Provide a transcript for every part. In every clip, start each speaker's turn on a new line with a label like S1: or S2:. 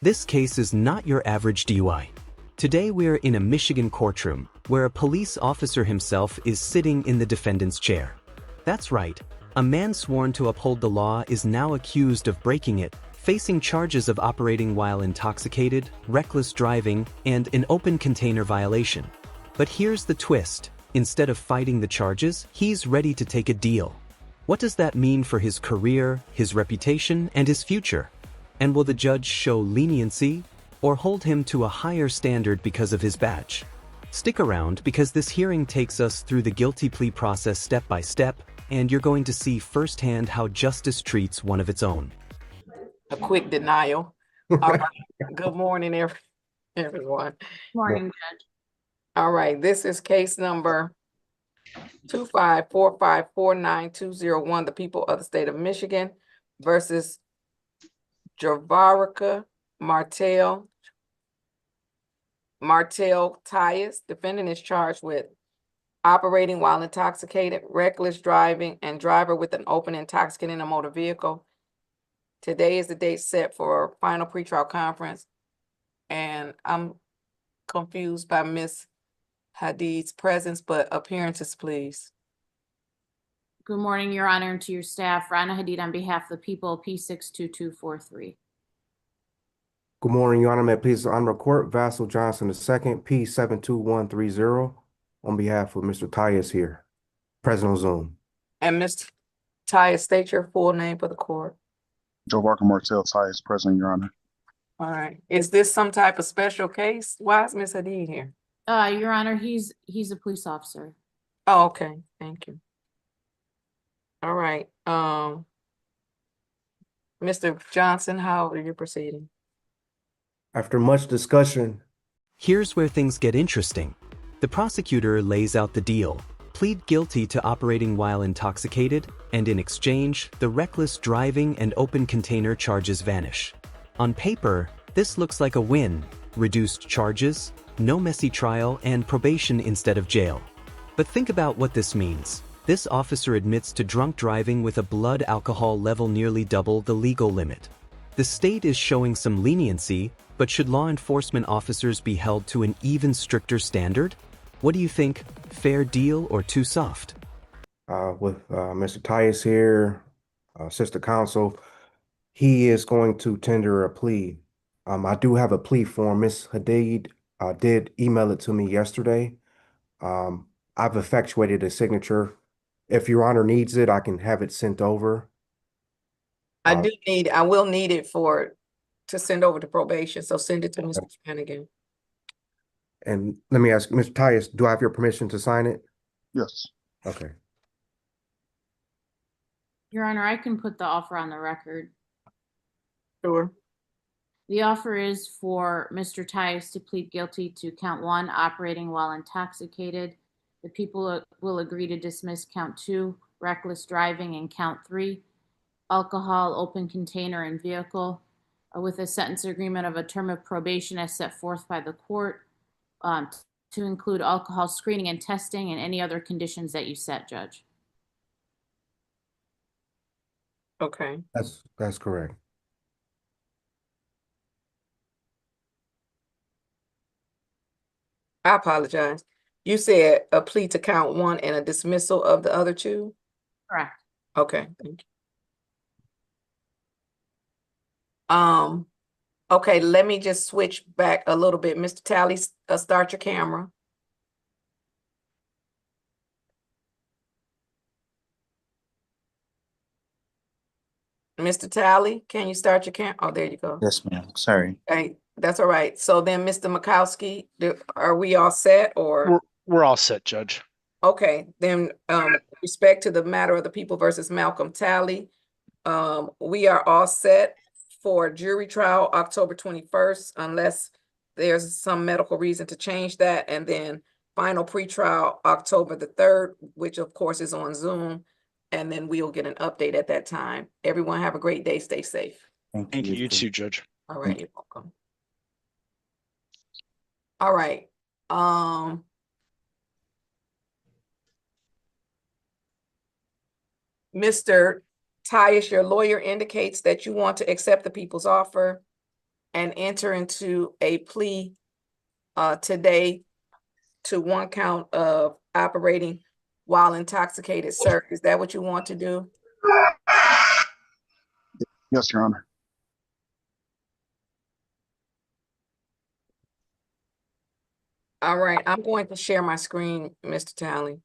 S1: This case is not your average DUI. Today we're in a Michigan courtroom where a police officer himself is sitting in the defendant's chair. That's right, a man sworn to uphold the law is now accused of breaking it, facing charges of operating while intoxicated, reckless driving, and an open container violation. But here's the twist. Instead of fighting the charges, he's ready to take a deal. What does that mean for his career, his reputation, and his future? And will the judge show leniency or hold him to a higher standard because of his badge? Stick around because this hearing takes us through the guilty plea process step by step, and you're going to see firsthand how justice treats one of its own.
S2: A quick denial. All right. Good morning, everyone.
S3: Morning, Judge.
S2: All right, this is case number 254549201, the people of the state of Michigan versus Javarica Martel Tyus. Defendant is charged with operating while intoxicated, reckless driving, and driver with an open intoxicant in a motor vehicle. Today is the date set for final pretrial conference, and I'm confused by Ms. Hadid's presence, but appearances, please.
S3: Good morning, Your Honor, and to your staff. Rana Hadid on behalf of the people, P62243.
S4: Good morning, Your Honor. May it please the Honorable Court, Vassal Johnson II, P72130, on behalf of Mr. Tyus here, present on Zoom.
S2: And Mr. Tyus, state your full name for the court.
S5: Javarica Martel Tyus, present, Your Honor.
S2: All right. Is this some type of special case? Why is Ms. Hadid here?
S3: Your Honor, he's a police officer.
S2: Oh, okay. Thank you. All right. Mr. Johnson, how are you proceeding?
S4: After much discussion,
S1: Here's where things get interesting. The prosecutor lays out the deal. Plead guilty to operating while intoxicated, and in exchange, the reckless driving and open container charges vanish. On paper, this looks like a win. Reduced charges, no messy trial, and probation instead of jail. But think about what this means. This officer admits to drunk driving with a blood alcohol level nearly double the legal limit. The state is showing some leniency, but should law enforcement officers be held to an even stricter standard? What do you think? Fair deal or too soft?
S4: with Mr. Tyus here, sister counsel, he is going to tender a plea. I do have a plea form. Ms. Hadid did email it to me yesterday. I've effectuated a signature. If Your Honor needs it, I can have it sent over.
S2: I will need it to send over to probation, so send it to Mr. Flanagan.
S4: And let me ask, Mr. Tyus, do I have your permission to sign it?
S5: Yes.
S4: Okay.
S3: Your Honor, I can put the offer on the record.
S2: Sure.
S3: The offer is for Mr. Tyus to plead guilty to count 1, operating while intoxicated. The people will agree to dismiss count 2, reckless driving, and count 3, alcohol, open container, and vehicle, with a sentence agreement of a term of probation as set forth by the court, to include alcohol screening and testing and any other conditions that you set, Judge.
S2: Okay.
S4: That's correct.
S2: I apologize. You said a plea to count 1 and a dismissal of the other 2?
S3: Correct.
S2: Okay, thank you. Okay, let me just switch back a little bit. Mr. Talley, start your camera. Mr. Talley, can you start your camera? Oh, there you go.
S5: Yes, ma'am. Sorry.
S2: Okay, that's all right. So then, Mr. Mikowski, are we all set or?
S6: We're all set, Judge.
S2: Okay, then respect to the matter of the people versus Malcolm Talley, we are all set for jury trial October 21st, unless there's some medical reason to change that, and then final pretrial October the 3rd, which of course is on Zoom, and then we'll get an update at that time. Everyone have a great day. Stay safe.
S6: Thank you. You too, Judge.
S2: All right, you're welcome. All right. Mr. Tyus, your lawyer indicates that you want to accept the people's offer. and enter into a plea today to one count of operating while intoxicated, sir. Is that what you want to do?
S5: Yes, Your Honor.
S2: All right, I'm going to share my screen, Mr. Talley.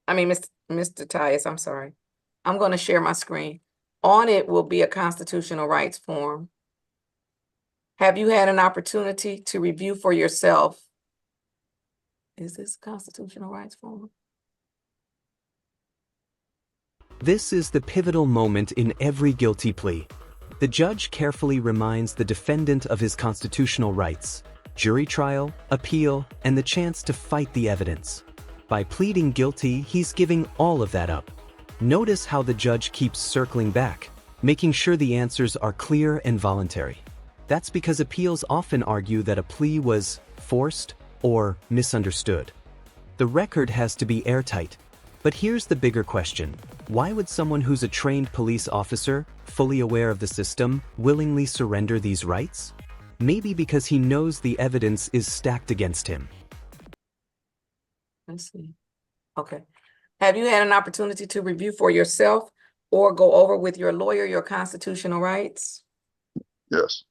S2: Mr. Tyus, I'm sorry. I'm going to share my screen. On it will be a constitutional rights form. Have you had an opportunity to review for yourself? Is this constitutional rights form?
S1: This is the pivotal moment in every guilty plea. The judge carefully reminds the defendant of his constitutional rights: jury trial, appeal, and the chance to fight the evidence. By pleading guilty, he's giving all of that up. Notice how the judge keeps circling back, making sure the answers are clear and voluntary. That's because appeals often argue that a plea was forced or misunderstood. The record has to be airtight. But here's the bigger question. Why would someone who's a trained police officer, fully aware of the system, willingly surrender these rights? Maybe because he knows the evidence is stacked against him.
S2: Let's see. Okay. Have you had an opportunity to review for yourself or go over with your lawyer your constitutional rights?
S5: Yes.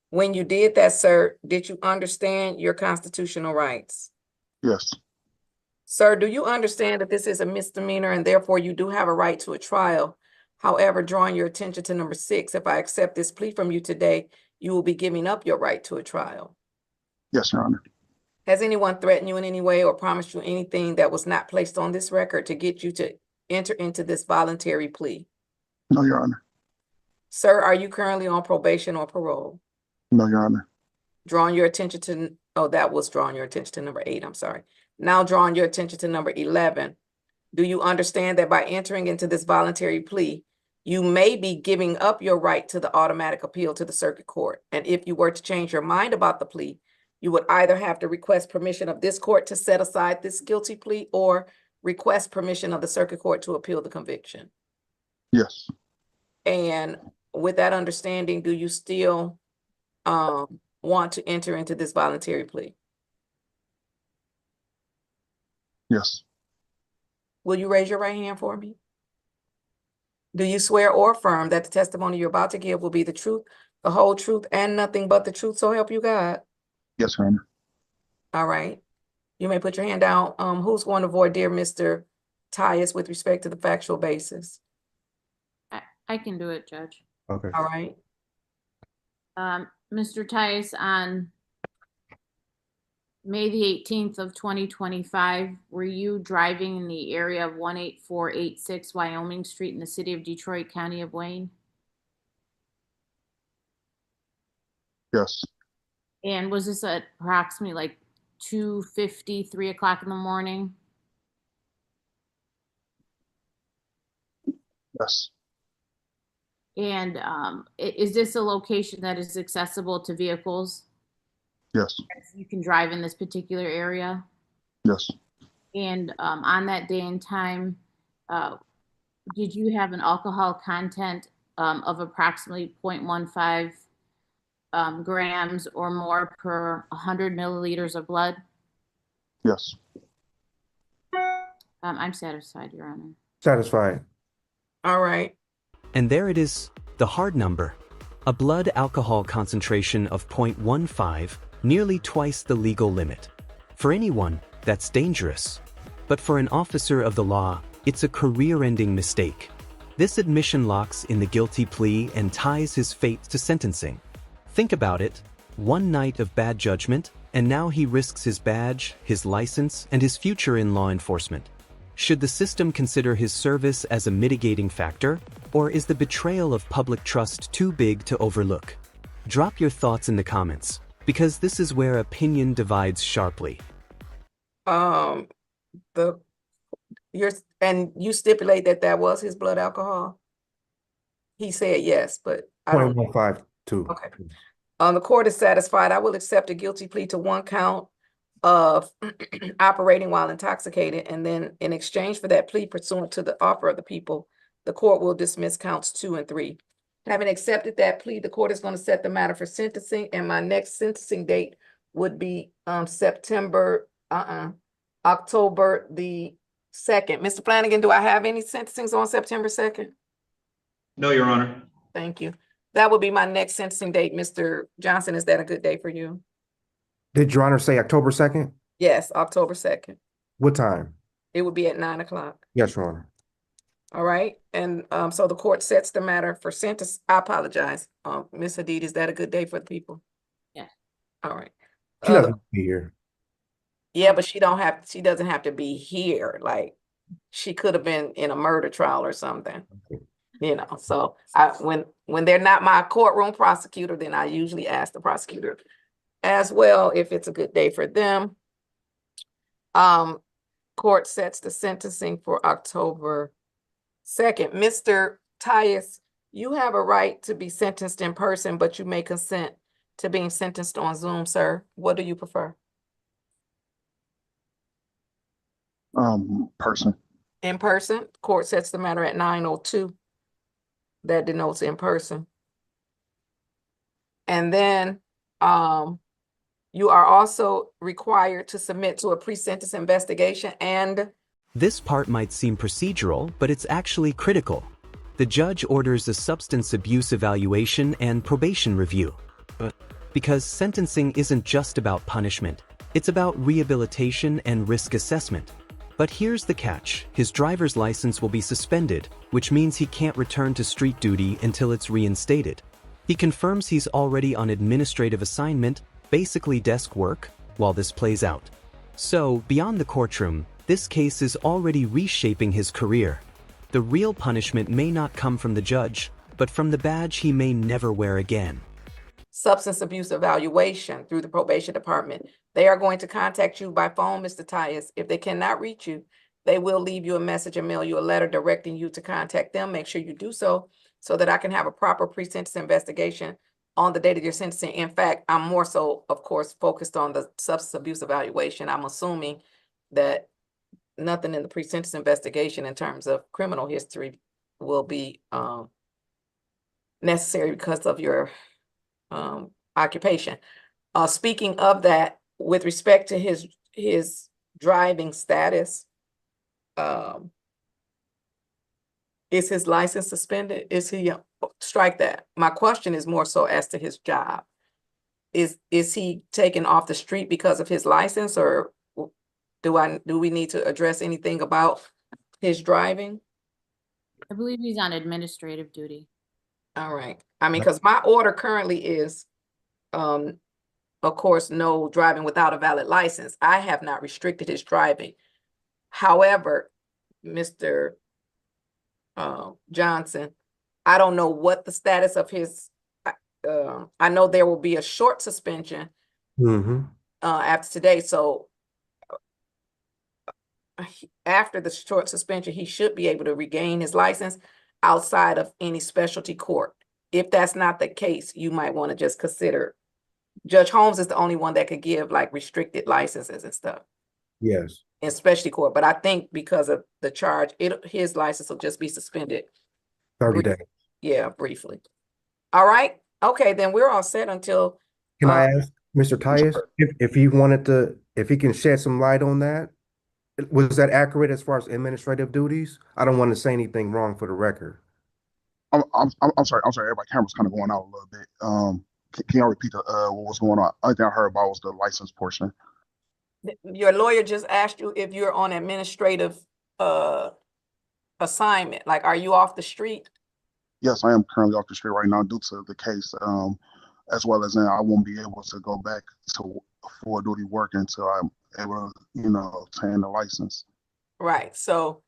S2: When you did that, sir, did you understand your constitutional rights?
S5: Yes.
S2: Sir, do you understand that this is a misdemeanor and therefore you do have a right to a trial? However, drawing your attention to number 6, if I accept this plea from you today, you will be giving up your right to a trial.
S5: Yes, Your Honor.
S2: Has anyone threatened you in any way or promised you anything that was not placed on this record to get you to enter into this voluntary plea?
S5: No, Your Honor.
S2: Sir, are you currently on probation or parole?
S5: No, Your Honor.
S2: Drawing your attention to, oh, that was drawing your attention to number 8, I'm sorry. Now drawing your attention to number 11. Do you understand that by entering into this voluntary plea, you may be giving up your right to the automatic appeal to the circuit court? And if you were to change your mind about the plea, you would either have to request permission of this court to set aside this guilty plea or request permission of the circuit court to appeal the conviction.
S5: Yes.
S2: And with that understanding, do you still want to enter into this voluntary plea?
S5: Yes.
S2: Will you raise your right hand for me? Do you swear or affirm that the testimony you're about to give will be the truth, the whole truth, and nothing but the truth, so help you God?
S5: Yes, Your Honor.
S2: All right. You may put your hand down. Who's going to voir dire Mr. Tyus with respect to the factual basis?
S3: I can do it, Judge.
S4: Okay.
S2: All right.
S3: Mr. Tyus, on May the 18th of 2025, were you driving in the area of 18486 Wyoming Street in the city of Detroit, County of Wayne?
S5: Yes.
S3: And was this at approximately like 2:50, 3 o'clock in the morning?
S5: Yes.
S3: And is this a location that is accessible to vehicles?
S5: Yes.
S3: You can drive in this particular area?
S5: Yes.
S3: And on that day and time, did you have an alcohol content of approximately 0.15 grams or more per 100 milliliters of blood?
S5: Yes.
S3: I'm satisfied, Your Honor.
S4: Satisfied.
S2: All right.
S1: And there it is, the hard number. A blood alcohol concentration of 0.15, nearly twice the legal limit. For anyone, that's dangerous. But for an officer of the law, it's a career-ending mistake. This admission locks in the guilty plea and ties his fate to sentencing. Think about it. One night of bad judgment, and now he risks his badge, his license, and his future in law enforcement. Should the system consider his service as a mitigating factor, or is the betrayal of public trust too big to overlook? Drop your thoughts in the comments, because this is where opinion divides sharply.
S2: You stipulate that that was his blood alcohol? He said yes, but I don't.
S4: 0.152.
S2: Okay. The court is satisfied. I will accept a guilty plea to one count of operating while intoxicated, and then in exchange for that plea pursuant to the offer of the people, the court will dismiss counts 2 and 3. Having accepted that plea, the court is going to set the matter for sentencing, and my next sentencing date would be October the 2nd. Mr. Flanagan, do I have any sentencings on September 2nd?
S7: No, Your Honor.
S2: Thank you. That would be my next sentencing date. Mr. Johnson, is that a good day for you?
S4: Did Your Honor say October 2nd?
S2: Yes, October 2nd.
S4: What time?
S2: It would be at 9 o'clock.
S4: Yes, Your Honor.
S2: All right, and so the court sets the matter for sentence. I apologize. Ms. Hadid, is that a good day for the people?
S3: Yes.
S2: All right.
S4: She doesn't be here.
S2: Yeah, but she doesn't have to be here. Like, she could have been in a murder trial or something. You know, so when they're not my courtroom prosecutor, then I usually ask the prosecutor as well if it's a good day for them. Court sets the sentencing for October 2nd. Mr. Tyus, you have a right to be sentenced in person, but you may consent to being sentenced on Zoom, sir. What do you prefer?
S5: Person.
S2: In person. Court sets the matter at 9:02. That denotes in person. And then you are also required to submit to a pre-sentence investigation, and
S1: This part might seem procedural, but it's actually critical. The judge orders a substance abuse evaluation and probation review. Because sentencing isn't just about punishment, it's about rehabilitation and risk assessment. But here's the catch: his driver's license will be suspended, which means he can't return to street duty until it's reinstated. He confirms he's already on administrative assignment, basically desk work, while this plays out. So, beyond the courtroom, this case is already reshaping his career. The real punishment may not come from the judge, but from the badge he may never wear again.
S2: substance abuse evaluation through the probation department. They are going to contact you by phone, Mr. Tyus. If they cannot reach you, they will leave you a message and mail you a letter directing you to contact them. Make sure you do so that I can have a proper pre-sentence investigation on the date of your sentencing. In fact, I'm more so, of course, focused on the substance abuse evaluation. I'm assuming that nothing in the pre-sentence investigation in terms of criminal history will be necessary because of your occupation. Speaking of that, with respect to his driving status, is his license suspended? Is he strike that? My question is more so as to his job. Is he taken off the street because of his license, or do we need to address anything about his driving?
S3: I believe he's on administrative duty.
S2: All right. I mean, because my order currently is, of course, no driving without a valid license. I have not restricted his driving. However, Mr. Johnson, I don't know what the status of his, I know there will be a short suspension after today. So after the short suspension, he should be able to regain his license outside of any specialty court. If that's not the case, you might want to just consider, Judge Holmes is the only one that could give like restricted licenses and stuff.
S4: Yes.
S2: In specialty court, but I think because of the charge, his license will just be suspended
S4: 30 days.
S2: Yeah, briefly. All right. Okay, then we're all set until.
S4: Can I ask Mr. Tyus if he wanted to, if he can shed some light on that? Was that accurate as far as administrative duties? I don't want to say anything wrong for the record.
S5: I'm sorry. Everybody's camera's kind of going out a little bit. Can you repeat what was going on? I think I heard about was the license portion.
S2: Your lawyer just asked you if you're on administrative assignment. Like, are you off the street?
S5: Yes, I am currently off the street right now due to the case, as well as I won't be able to go back to full duty work until I'm able to, obtain the license.
S2: Right. So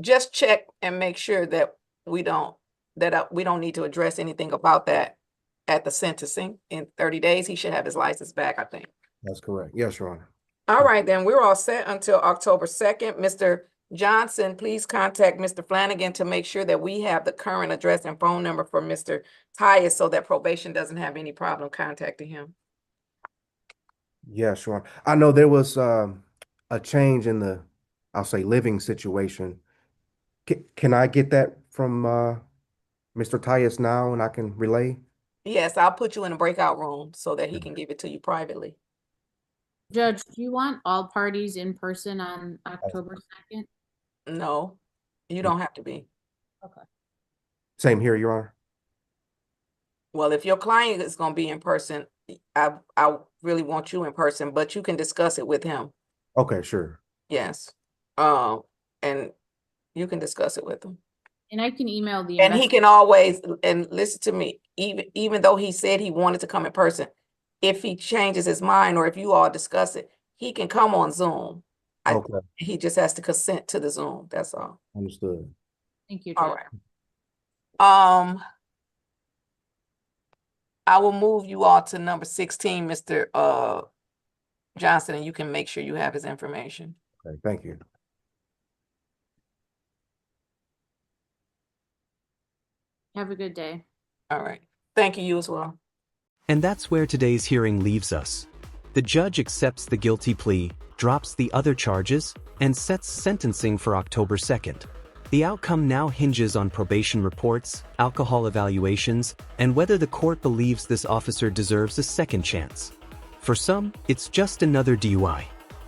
S2: just check and make sure that we don't need to address anything about that at the sentencing. In 30 days, he should have his license back, I think.
S4: That's correct. Yes, Your Honor.
S2: All right, then we're all set until October 2nd. Mr. Johnson, please contact Mr. Flanagan to make sure that we have the current address and phone number for Mr. Tyus so that probation doesn't have any problem contacting him.
S4: Yeah, sure. I know there was a change in the, I'll say, living situation. Can I get that from Mr. Tyus now and I can relay?
S2: Yes, I'll put you in a breakout room so that he can give it to you privately.
S3: Judge, do you want all parties in person on October 2nd?
S2: No, you don't have to be.
S3: Okay.
S4: Same here, Your Honor.
S2: Well, if your client is gonna be in person, I really want you in person, but you can discuss it with him.
S4: Okay, sure.
S2: Yes. And you can discuss it with him.
S3: And I can email the
S2: And he can always, and listen to me, even though he said he wanted to come in person, if he changes his mind or if you all discuss it, he can come on Zoom.
S4: Okay,
S2: He just has to consent to the Zoom, that's all.
S4: understood.
S3: Thank you,
S2: All
S3: Judge.
S2: right. I will move you all to number 16, Mr. Johnson, and you can make sure you have his information.
S4: Okay, thank you.
S3: Have a good day.
S2: All right. Thank you, you as well.
S1: And that's where today's hearing leaves us. The judge accepts the guilty plea, drops the other charges, and sets sentencing for October 2nd. The outcome now hinges on probation reports, alcohol evaluations, and whether the court believes this officer deserves a second chance. For some, it's just another DUI.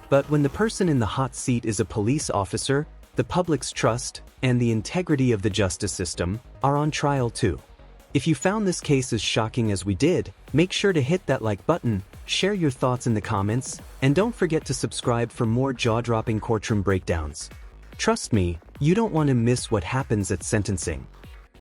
S1: But when the person in the hot seat is a police officer, the public's trust and the integrity of the justice system are on trial too. If you found this case as shocking as we did, make sure to hit that like button, share your thoughts in the comments, and don't forget to subscribe for more jaw-dropping courtroom breakdowns. Trust me, you don't want to miss what happens at sentencing.